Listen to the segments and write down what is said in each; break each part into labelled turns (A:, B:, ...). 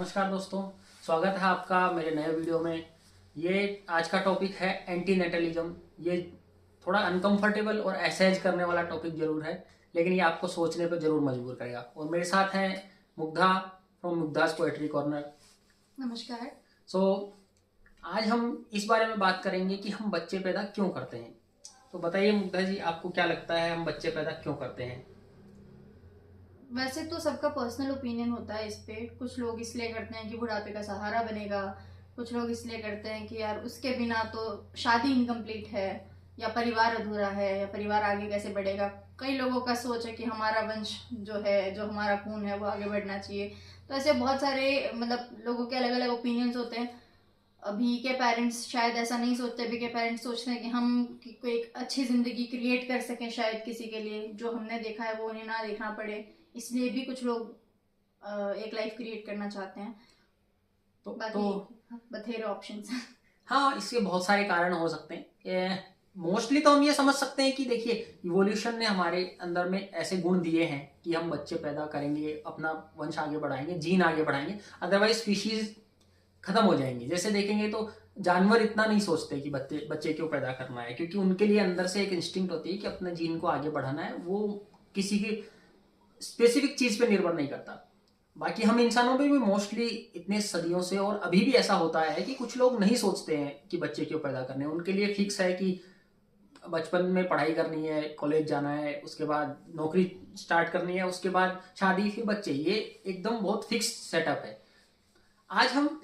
A: नमस्कार दोस्तों, स्वागत है आपका मेरे नए वीडियो में। ये आज का टॉपिक है एंटीनेटलिज्म। ये थोड़ा अनकंफर्टेबल और असहज करने वाला टॉपिक जरूर है, लेकिन ये आपको सोचने पर जरूर मजबूर करेगा। और मेरे साथ हैं मुग्धा फ्रॉम मुग्धास पोएट्री कॉर्नर।
B: नमस्कार।
A: आज हम इस बारे में बात करेंगे कि हम बच्चे पैदा क्यों करते हैं। तो बताइए मुग्धा जी, आपको क्या लगता है हम बच्चे पैदा क्यों करते हैं?
B: वैसे तो सबका पर्सनल ओपिनियन होता है इस पे। कुछ लोग इसलिए करते हैं कि बुढ़ापे का सहारा बनेगा, कुछ लोग इसलिए करते हैं कि यार उसके बिना तो शादी इनकम्प्लीट है, या परिवार अधूरा है, या परिवार आगे कैसे बढ़ेगा। कई लोगों का सोच है कि हमारा वंश जो है, जो हमारा खून है, वो आगे बढ़ना चाहिए। तो ऐसे बहुत सारे लोगों के अलग अलग ओपिनियंस होते हैं। अभी के पेरेंट्स शायद ऐसा नहीं सोचते। अभी के पेरेंट्स सोचते हैं कि हम कोई एक अच्छी जिंदगी क्रिएट कर सकें शायद किसी के लिए, जो हमने देखा है वो उन्हें ना देखना पड़े। इसलिए भी कुछ लोग एक लाइफ क्रिएट करना चाहते हैं। बाकी बथेरे ऑप्शंस हैं।
A: हाँ, इसके बहुत सारे कारण हो सकते हैं। मोस्टली तो हम ये समझ सकते हैं कि देखिए, इवोल्यूशन ने हमारे अंदर में ऐसे गुण दिए हैं कि हम बच्चे पैदा करेंगे, अपना वंश आगे बढ़ाएंगे, जीन आगे बढ़ाएंगे, अदरवाइज स्पीशीज खत्म हो जाएंगी। जैसे देखेंगे तो जानवर इतना नहीं सोचते कि बच्चे बच्चे क्यों पैदा करना है, क्योंकि उनके लिए अंदर से एक इंस्टिंक्ट होती है कि अपने जीन को आगे बढ़ाना है। वो किसी की स्पेसिफिक चीज पे निर्भर नहीं करता। बाकी हम इंसानों में भी मोस्टली इतने सदियों से और अभी भी ऐसा होता है कि कुछ लोग नहीं सोचते हैं कि बच्चे क्यों पैदा करने। उनके लिए फिक्स है कि बचपन में पढ़ाई करनी है, कॉलेज जाना है, उसके बाद नौकरी स्टार्ट करनी है, उसके बाद शादी, फिर बच्चे। ये एकदम बहुत फिक्स सेटअप है।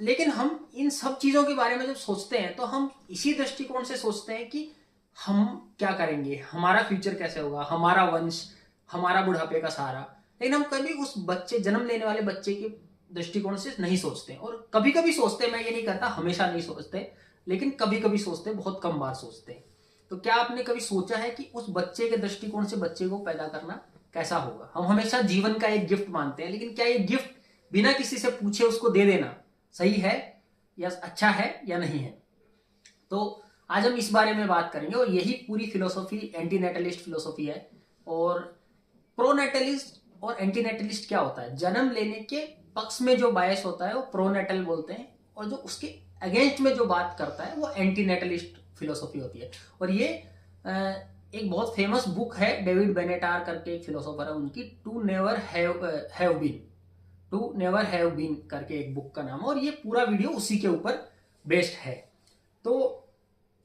A: लेकिन हम इन सब चीजों के बारे में जब सोचते हैं तो हम इसी दृष्टिकोण से सोचते हैं कि हम क्या करेंगे, हमारा फ्यूचर कैसे होगा, हमारा वंश, हमारा बुढ़ापे का सहारा। लेकिन हम कभी उस बच्चे, जन्म लेने वाले बच्चे के दृष्टिकोण से नहीं सोचते। और कभी कभी सोचते, मैं ये नहीं कहता हमेशा नहीं सोचते, लेकिन कभी कभी सोचते, बहुत कम बार सोचते। तो क्या आपने कभी सोचा है कि उस बच्चे के दृष्टिकोण से बच्चे को पैदा करना कैसा होगा? हम हमेशा जीवन का एक गिफ्ट मानते हैं, लेकिन क्या ये गिफ्ट बिना किसी से पूछे उसको दे देना सही है, या अच्छा है या नहीं है? तो आज हम इस बारे में बात करेंगे। और यही पूरी फिलोसॉफी एंटीनेटलिस्ट फिलोसॉफी है। और प्रोनेटलिस्ट और एंटीनेटलिस्ट क्या होता है? जन्म लेने के पक्ष में जो बायस होता है वो प्रोनेटल बोलते हैं, और जो उसके अगेंस्ट में जो बात करता है वो एंटीनेटलिस्ट फिलोसॉफी होती है। और ये एक बहुत फेमस बुक है, डेविड बेनेटार करके एक फिलोसोफर है, उनकी टू नेवर हैव बीन करके एक बुक का नाम है। और ये पूरा वीडियो उसी के ऊपर बेस्ड है। तो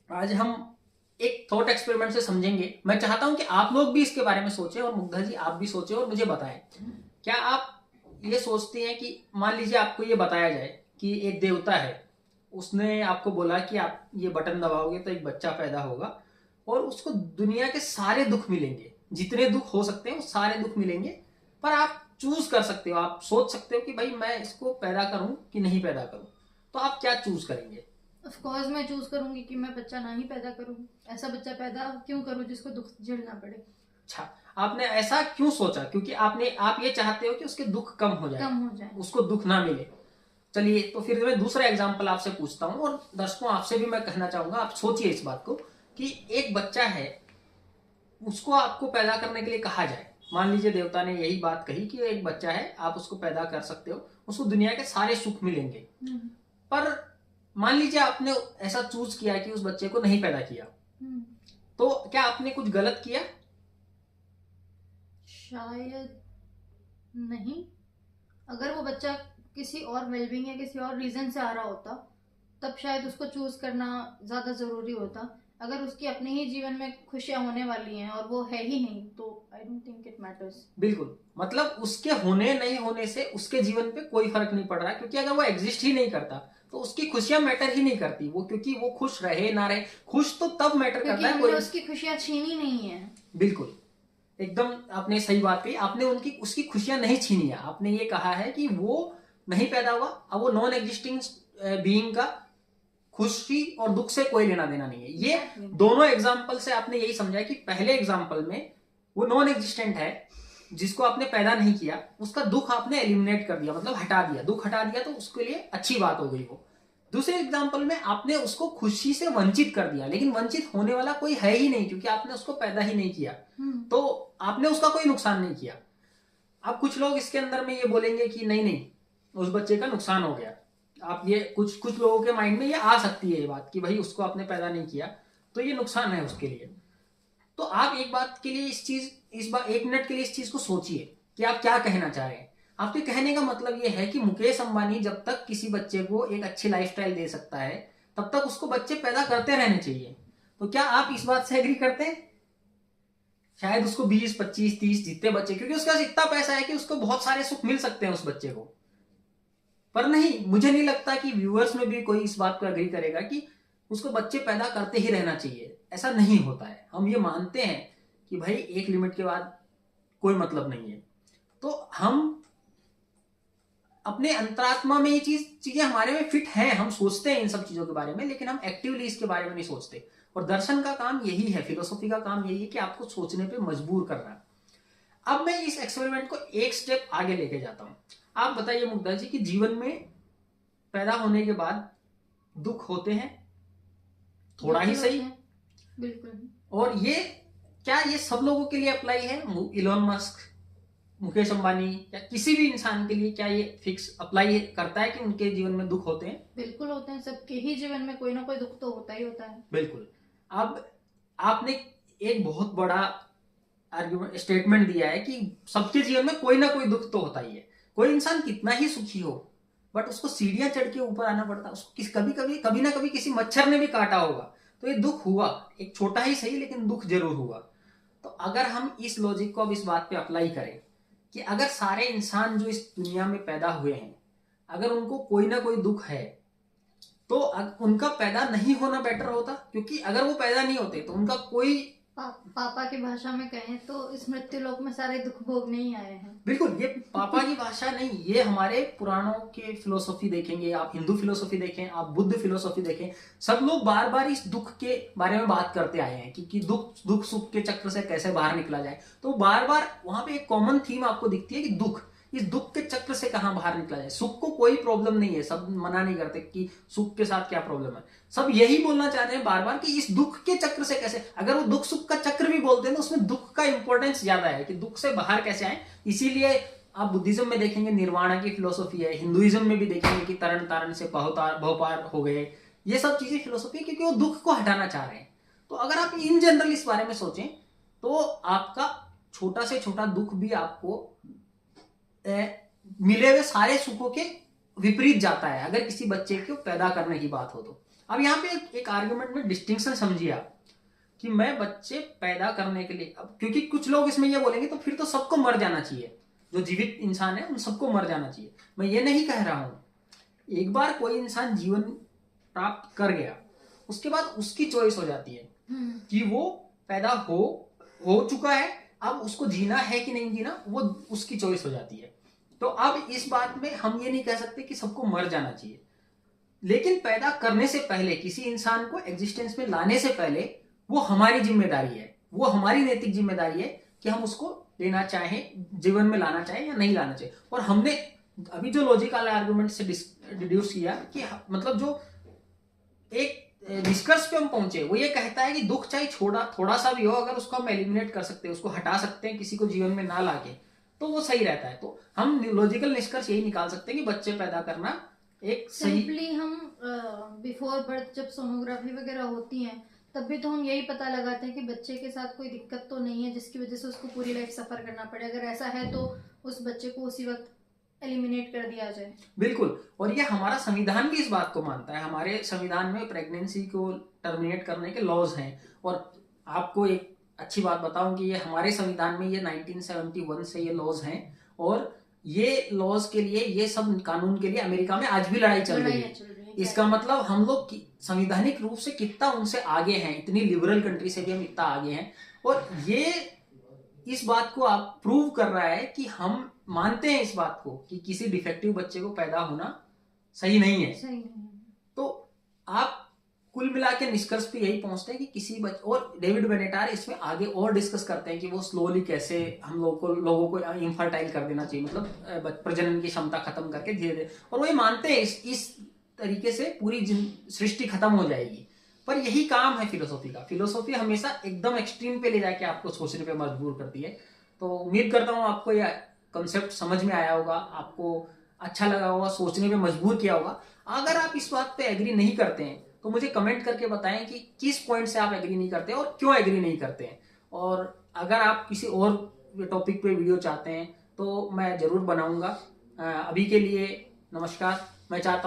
A: आज हम एक थॉट एक्सपेरिमेंट से समझेंगे। मैं चाहता हूं कि आप लोग भी इसके बारे में सोचें, और मुग्धा जी आप भी सोचें और मुझे बताएं। क्या आप ये सोचते हैं कि मान लीजिए आपको ये बताया जाए कि एक देवता है, उसने आपको बोला कि आप ये बटन दबाओगे तो एक बच्चा पैदा होगा, और उसको दुनिया के सारे दुख मिलेंगे, जितने दुख हो सकते हैं वो सारे दुख मिलेंगे, पर आप चूज कर सकते हो, आप सोच सकते हो कि भाई मैं इसको पैदा करूं कि नहीं पैदा करूं। तो आप क्या चूज करेंगे?
B: ऑफ कोर्स मैं चूज करूंगी कि मैं बच्चा ना ही पैदा करूं। ऐसा बच्चा पैदा क्यों करूं जिसको दुख झेलना पड़े।
A: अच्छा, आपने ऐसा क्यों सोचा? क्योंकि आप ये चाहते हो कि उसके दुख कम हो जाए, उसको दुख ना मिले। चलिए, तो फिर मैं दूसरा एग्जांपल आपसे पूछता हूं, और दर्शकों आपसे भी मैं कहना चाहूंगा, आप सोचिए इस बात को कि एक बच्चा है, उसको आपको पैदा करने के लिए कहा जाए। मान लीजिए देवता ने यही बात कही कि एक बच्चा है, आप उसको पैदा कर सकते हो, उसको दुनिया के सारे सुख मिलेंगे। पर मान लीजिए आपने ऐसा चूज किया कि उस बच्चे को नहीं पैदा किया, तो क्या आपने कुछ गलत किया?
B: शायद नहीं। अगर वो बच्चा किसी और वेलबींग या किसी और रीजन से आ रहा होता, तब शायद उसको चूज करना ज्यादा जरूरी होता। अगर उसकी अपने ही जीवन में खुशियां होने वाली हैं और वो है ही नहीं, तो I don't think it matters.
A: बिल्कुल, मतलब उसके होने नहीं होने से उसके जीवन पे कोई फर्क नहीं पड़ रहा, क्योंकि अगर वो एग्जिस्ट ही नहीं करता तो उसकी खुशियां मैटर ही नहीं करती। वो क्योंकि वो खुश रहे ना रहे, खुश तो तब मैटर करता है,
B: कोई उसकी खुशियां छीनी नहीं है।
A: बिल्कुल, एकदम आपने सही बात कही। आपने उसकी खुशियां नहीं छीनी है, आपने ये कहा है कि वो नहीं पैदा हुआ, अब वो नॉन एग्जिस्टिंग बीइंग का खुशी और दुख से कोई लेना देना नहीं है। ये दोनों एग्जाम्पल से आपने यही समझा कि पहले एग्जाम्पल में वो नॉन एग्जिस्टेंट है, जिसको आपने पैदा नहीं किया, उसका दुख आपने एलिमिनेट कर दिया, मतलब हटा दिया, दुख हटा दिया, तो उसके लिए अच्छी बात हो गई वो। दूसरे एग्जाम्पल में आपने उसको खुशी से वंचित कर दिया, लेकिन वंचित होने वाला कोई है ही नहीं, क्योंकि आपने उसको पैदा ही नहीं किया, तो आपने उसका कोई नुकसान नहीं किया। अब कुछ लोग इसके अंदर में ये बोलेंगे कि नहीं नहीं, उस बच्चे का नुकसान हो गया। आप ये कुछ कुछ लोगों के माइंड में ये आ सकती है ये बात कि भाई उसको आपने पैदा नहीं किया तो ये नुकसान है उसके लिए। तो आप एक बात के लिए इस बात 1 मिनट के लिए इस चीज को सोचिए कि आप क्या कहना चाह रहे हैं। आपके कहने का मतलब ये है कि मुकेश अंबानी जब तक किसी बच्चे को एक अच्छी लाइफस्टाइल दे सकता है तब तक उसको बच्चे पैदा करते रहने चाहिए। तो क्या आप इस बात से एग्री करते हैं? शायद उसको 20, 25, 30 जितने बच्चे, क्योंकि उसके पास इतना पैसा है कि उसको बहुत सारे सुख मिल सकते हैं उस बच्चे को। पर नहीं, मुझे नहीं लगता कि व्यूअर्स में भी कोई इस बात को एग्री करेगा कि उसको बच्चे पैदा करते ही रहना चाहिए। ऐसा नहीं होता है। हम ये मानते हैं कि भाई एक लिमिट के बाद कोई मतलब नहीं है। तो हम अपने अंतरात्मा में ये चीजें हमारे में फिट हैं, हम सोचते हैं इन सब चीजों के बारे में, लेकिन हम एक्टिवली इसके बारे में नहीं सोचते। और दर्शन का काम यही है, फिलोसॉफी का काम यही है कि आपको सोचने पे मजबूर करना। अब मैं इस एक्सपेरिमेंट को एक स्टेप आगे लेके जाता हूं। आप बताइए मुग्धा जी कि जीवन में पैदा होने के बाद दुख होते हैं, थोड़ा ही सही,
B: बिल्कुल।
A: और ये क्या ये सब लोगों के लिए अप्लाई है? इलोन मस्क, मुकेश अंबानी या किसी भी इंसान के लिए क्या ये फिक्स अप्लाई करता है कि उनके जीवन में दुख होते हैं?
B: बिल्कुल होते हैं, सबके ही जीवन में कोई ना कोई दुख तो होता ही होता है।
A: बिल्कुल। अब आपने एक बहुत बड़ा आर्गुमेंट स्टेटमेंट दिया है कि सबके जीवन में कोई ना कोई दुख तो होता ही है। कोई इंसान कितना ही सुखी हो बट उसको सीढ़ियां चढ़ के ऊपर आना पड़ता है, उसको कभी ना कभी किसी मच्छर ने भी काटा होगा, तो ये दुख हुआ, एक छोटा ही सही लेकिन दुख जरूर हुआ। तो अगर हम इस लॉजिक को अब इस बात पे अप्लाई करें कि अगर सारे इंसान जो इस दुनिया में पैदा हुए हैं अगर उनको कोई ना कोई दुख है तो उनका पैदा नहीं होना बेटर होता, क्योंकि अगर वो पैदा नहीं होते तो उनका कोई
B: पापा की भाषा में कहें तो इस मृत्यु लोक में सारे दुख भोगने ही आए हैं।
A: बिल्कुल, ये पापा की भाषा नहीं, ये हमारे पुराणों के फिलोसॉफी देखेंगे, आप हिंदू फिलोसॉफी देखें, आप बुद्ध फिलोसॉफी देखें, सब लोग बार बार इस दुख के बारे में बात करते आए हैं कि दुख सुख के चक्र से कैसे बाहर निकला जाए। तो बार बार वहां पे एक कॉमन थीम आपको दिखती है कि इस दुख के चक्र से कहां बाहर निकला जाए। सुख को कोई प्रॉब्लम नहीं है, सब मना नहीं करते कि सुख के साथ क्या प्रॉब्लम है, सब यही बोलना चाहते हैं बार बार कि इस दुख के चक्र से कैसे, अगर वो दुख सुख का चक्र भी बोलते हैं तो उसमें दुख का इंपॉर्टेंस ज्यादा है कि दुख से बाहर कैसे आए। इसीलिए आप बुद्धिज्म में देखेंगे निर्वाणा की फिलोसॉफी है, हिंदुइज्म में भी देखेंगे कि तरण तारण से बहुपार हो गए। ये सब चीजें फिलोसॉफी है क्योंकि वो दुख को हटाना चाह रहे हैं। तो अगर आप इन जनरल इस बारे में सोचें तो आपका छोटा से छोटा दुख भी आपको मिले हुए सारे सुखों के विपरीत जाता है अगर किसी बच्चे को पैदा करने की बात हो तो। अब यहाँ पे एक आर्गुमेंट में डिस्टिंक्शन समझिए आप कि मैं बच्चे पैदा करने के लिए, अब क्योंकि कुछ लोग इसमें ये बोलेंगे तो फिर तो सबको मर जाना चाहिए, जो जीवित इंसान है उन सबको मर जाना चाहिए। मैं ये नहीं कह रहा हूं। एक बार कोई इंसान जीवन प्राप्त कर गया उसके बाद उसकी चॉइस हो जाती है कि वो पैदा हो चुका है, अब उसको जीना है कि नहीं जीना वो उसकी चॉइस हो जाती है। तो अब इस बात में हम ये नहीं कह सकते कि सबको मर जाना चाहिए, लेकिन पैदा करने से पहले किसी इंसान को एग्जिस्टेंस में लाने से पहले वो हमारी जिम्मेदारी है, वो हमारी नैतिक जिम्मेदारी है कि हम उसको लेना चाहें, जीवन में लाना चाहें या नहीं लाना चाहिए। और हमने अभी जो लॉजिकल आर्गुमेंट से डिड्यूस किया कि मतलब जो एक निष्कर्ष पे हम पहुंचे वो ये कहता है कि दुख चाहे थोड़ा सा भी हो, अगर उसको हम एलिमिनेट कर सकते हैं, उसको हटा सकते हैं किसी को जीवन में ना लाके, तो वो सही रहता है। तो हम लॉजिकल निष्कर्ष यही निकाल सकते हैं कि बच्चे पैदा करना एक सही।
B: सिंपली हम बिफोर बर्थ जब सोनोग्राफी वगैरह होती है तब भी तो हम यही पता लगाते हैं कि बच्चे के साथ कोई दिक्कत तो नहीं है जिसकी वजह से उसको पूरी लाइफ सफर करना पड़े। अगर ऐसा है तो उस बच्चे को उसी वक्त एलिमिनेट कर दिया जाए।
A: बिल्कुल, और ये हमारा संविधान भी इस बात को मानता है। हमारे संविधान में प्रेगनेंसी को टर्मिनेट करने के लॉज हैं। और आपको एक अच्छी बात बताऊं कि ये हमारे संविधान में ये 1971 से ये लॉज हैं, और ये लॉज के लिए, ये सब कानून के लिए अमेरिका में आज भी लड़ाई चल रही है। इसका मतलब हम लोग संवैधानिक रूप से कितना उनसे आगे हैं, इतनी लिबरल कंट्री से भी हम इतना आगे हैं। और ये इस बात को आप प्रूव कर रहा है कि हम मानते हैं इस बात को कि किसी डिफेक्टिव बच्चे को पैदा होना सही नहीं है। तो आप कुल मिला के निष्कर्ष पे यही पहुंचते हैं कि किसी बच्चे, और डेविड बेनेटार इसमें आगे और डिस्कस करते हैं कि वो स्लोली कैसे हम लोगों को इनफर्टाइल कर देना चाहिए, मतलब प्रजनन की क्षमता खत्म करके धीरे धीरे, और वो ये मानते हैं इस तरीके से पूरी सृष्टि खत्म हो जाएगी। पर यही काम है फिलोसॉफी का। फिलोसॉफी हमेशा एकदम एक्सट्रीम पे ले जाके आपको सोचने पे मजबूर करती है। तो उम्मीद करता हूँ आपको यह कंसेप्ट समझ में आया होगा, आपको अच्छा लगा होगा, सोचने पे मजबूर किया होगा। अगर आप इस बात पे एग्री नहीं करते हैं तो मुझे कमेंट करके बताएं कि किस पॉइंट से आप एग्री नहीं करते और क्यों एग्री नहीं करते हैं। और अगर आप किसी और टॉपिक पे वीडियो चाहते हैं तो मैं जरूर बनाऊंगा। अभी के लिए नमस्कार। मैं चाहता